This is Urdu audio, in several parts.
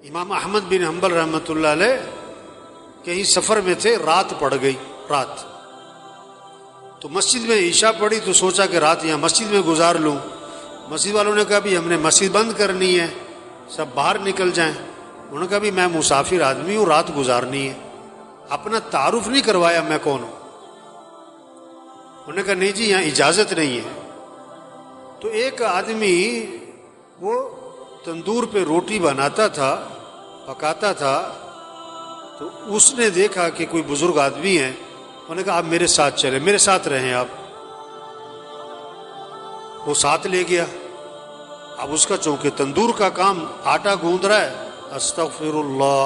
امام احمد بن حنبل رحمۃ اللہ علیہ کہیں سفر میں تھے، رات پڑ گئی، رات تو مسجد میں عشاء پڑی تو سوچا کہ رات یہاں مسجد میں گزار لوں۔ مسجد والوں نے کہا بھی ہم نے مسجد بند کرنی ہے، سب باہر نکل جائیں۔ انہوں نے کہا بھی میں مسافر آدمی ہوں، رات گزارنی ہے۔ اپنا تعارف نہیں کروایا میں کون ہوں۔ انہوں نے کہا نہیں جی یہاں اجازت نہیں ہے۔ تو ایک آدمی وہ تندور پہ روٹی بناتا تھا، پکاتا تھا، تو اس نے دیکھا کہ کوئی بزرگ آدمی ہے، انہوں نے کہا آپ میرے ساتھ چلیں، میرے ساتھ رہیں آپ۔ وہ ساتھ لے گیا۔ اب اس کا چونکہ تندور کا کام آٹا گوندھ رہا ہے، استغفر اللہ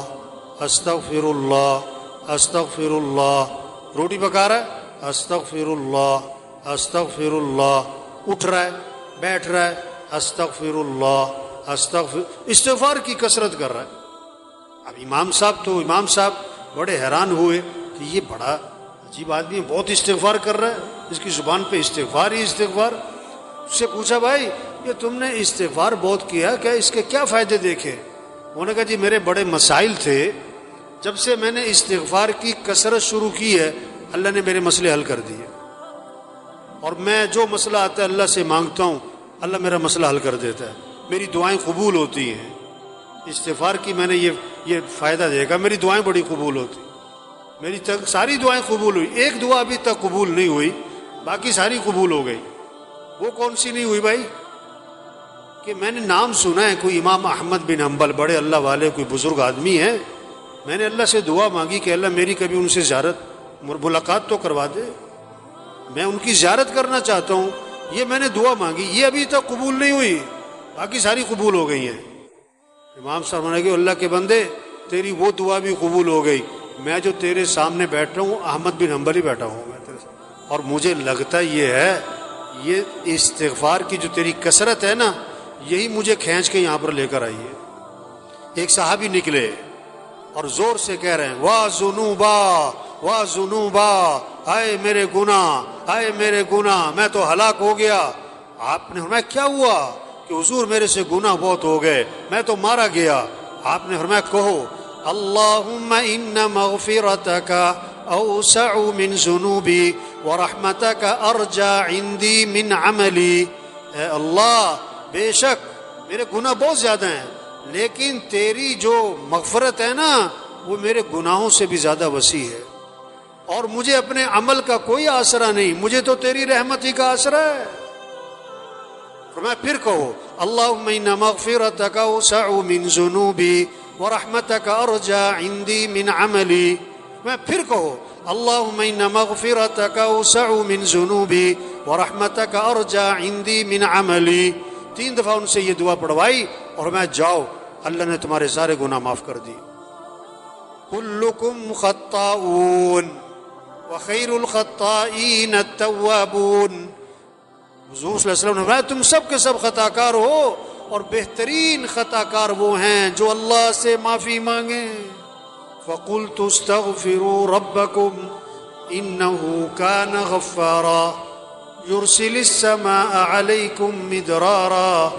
استغفر اللہ استغفر اللہ، روٹی پکا رہا ہے، استغفر اللہ استغفر اللہ، اٹھ رہا ہے، بیٹھ رہا ہے، استغفر اللہ استغفار کی کثرت کر رہا ہے۔ اب امام صاحب بڑے حیران ہوئے کہ یہ بڑا عجیب آدمی ہے، بہت استغفار کر رہا ہے، اس کی زبان پہ استغفار ہی استغفار۔ اس سے پوچھا بھائی یہ تم نے استغفار بہت کیا، کیا اس کے کیا فائدے دیکھے؟ انہوں نے کہا جی میرے بڑے مسائل تھے، جب سے میں نے استغفار کی کثرت شروع کی ہے اللہ نے میرے مسئلے حل کر دیے، اور میں جو مسئلہ آتا ہے اللہ سے مانگتا ہوں اللہ میرا مسئلہ حل کر دیتا ہے، میری دعائیں قبول ہوتی ہیں۔ استغفار کی میں نے یہ فائدہ دیکھا، میری دعائیں بڑی قبول ہوتی، میری ساری دعائیں قبول ہوئی، ایک دعا ابھی تک قبول نہیں ہوئی، باقی ساری قبول ہو گئی۔ وہ کون سی نہیں ہوئی بھائی؟ کہ میں نے نام سنا ہے کوئی امام احمد بن حنبل، بڑے اللہ والے، کوئی بزرگ آدمی ہیں، میں نے اللہ سے دعا مانگی کہ اللہ میری کبھی ان سے زیارت ملاقات تو کروا دے، میں ان کی زیارت کرنا چاہتا ہوں، یہ میں نے دعا مانگی، یہ ابھی تک قبول نہیں ہوئی، باقی ساری قبول ہو گئی ہیں۔ امام صاحب نے کہا اللہ کے بندے تیری وہ دعا بھی قبول ہو گئی، میں جو تیرے سامنے بیٹھ رہا ہوں احمد بن حنبل ہی بیٹھا ہوں میں تیرے سامنے، اور مجھے لگتا یہ ہے یہ استغفار کی جو تیری کثرت ہے نا یہی مجھے کھینچ کے یہاں پر لے کر آئی ہے۔ ایک صحابی نکلے اور زور سے کہہ رہے ہیں واہ ذنوبا واہ ذنوبا، ہائے میرے گناہ ہائے میرے گناہ، میں تو ہلاک ہو گیا۔ آپ نے فرمایا کیا ہوا؟ کہ حضور میرے سے گناہ بہت ہو گئے، میں تو مارا گیا۔ آپ نے فرمایا کہو اللہم ان مغفرتک اوسع من ذنوبی ورحمتک ارجى عندی من عملی، اے اللہ بے شک میرے گناہ بہت زیادہ ہیں لیکن تیری جو مغفرت ہے نا وہ میرے گناہوں سے بھی زیادہ وسیع ہے، اور مجھے اپنے عمل کا کوئی آسرا نہیں، مجھے تو تیری رحمت ہی کا آسرا ہے۔ فرمایا پھر کہو اللہم ان مغفرتک اوسع من ذنوبی ورحمتک ارجى عندی من عملی، میں پھر کہو اللہم ان مغفرتک اوسع من ذنوبی ورحمتک ارجى عندی من عملی۔ 3 دفعہ ان سے یہ دعا پڑھوائی اور میں جاؤ اللہ نے تمہارے سارے گناہ معاف کر دی۔ کلکم خطاؤون وخیر الخطائین التوابون، حضور صلی اللہ علیہ وسلم نے فرمایا تم سب کے سب خطا کار ہو اور بہترین خطا کار وہ ہیں جو اللہ سے معافی مانگیں۔ فقلت استغفروا ربکم انہ کان غفارا یرسل السماء علیکم مدرارا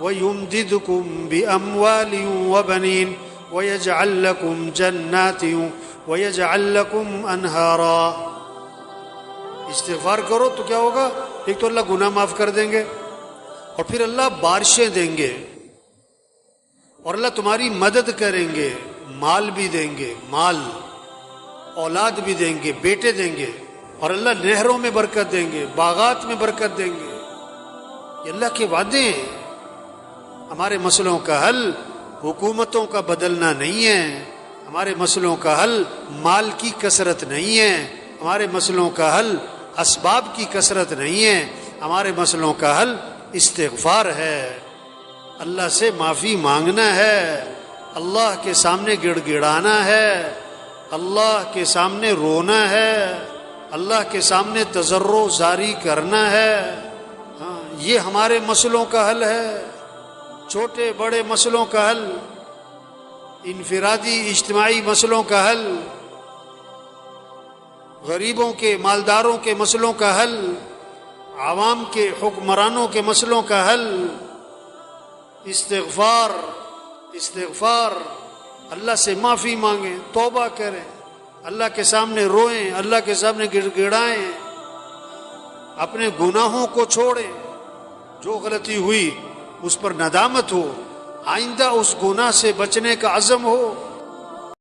ویمددکم باموال وبنین ویجعل لکم جنات ویجعل لکم انہارا۔ استغفار کرو تو کیا ہوگا؟ ایک تو اللہ گناہ معاف کر دیں گے، اور پھر اللہ بارشیں دیں گے، اور اللہ تمہاری مدد کریں گے، مال بھی دیں گے، مال اولاد بھی دیں گے، بیٹے دیں گے، اور اللہ نہروں میں برکت دیں گے، باغات میں برکت دیں گے۔ یہ اللہ کے وعدے ہیں۔ ہمارے مسئلوں کا حل حکومتوں کا بدلنا نہیں ہے، ہمارے مسئلوں کا حل مال کی کثرت نہیں ہے، ہمارے مسئلوں کا حل اسباب کی کثرت نہیں ہے، ہمارے مسئلوں کا حل استغفار ہے، اللہ سے معافی مانگنا ہے، اللہ کے سامنے گڑ گڑانا ہے، اللہ کے سامنے رونا ہے، اللہ کے سامنے تضرع زاری کرنا ہے۔ یہ ہمارے مسئلوں کا حل ہے، چھوٹے بڑے مسئلوں کا حل، انفرادی اجتماعی مسئلوں کا حل، غریبوں کے مالداروں کے مسئلوں کا حل، عوام کے حکمرانوں کے مسئلوں کا حل، استغفار استغفار اللہ سے معافی مانگیں، توبہ کریں، اللہ کے سامنے روئیں، اللہ کے سامنے گڑ گڑائیں، اپنے گناہوں کو چھوڑیں، جو غلطی ہوئی اس پر ندامت ہو، آئندہ اس گناہ سے بچنے کا عزم ہو،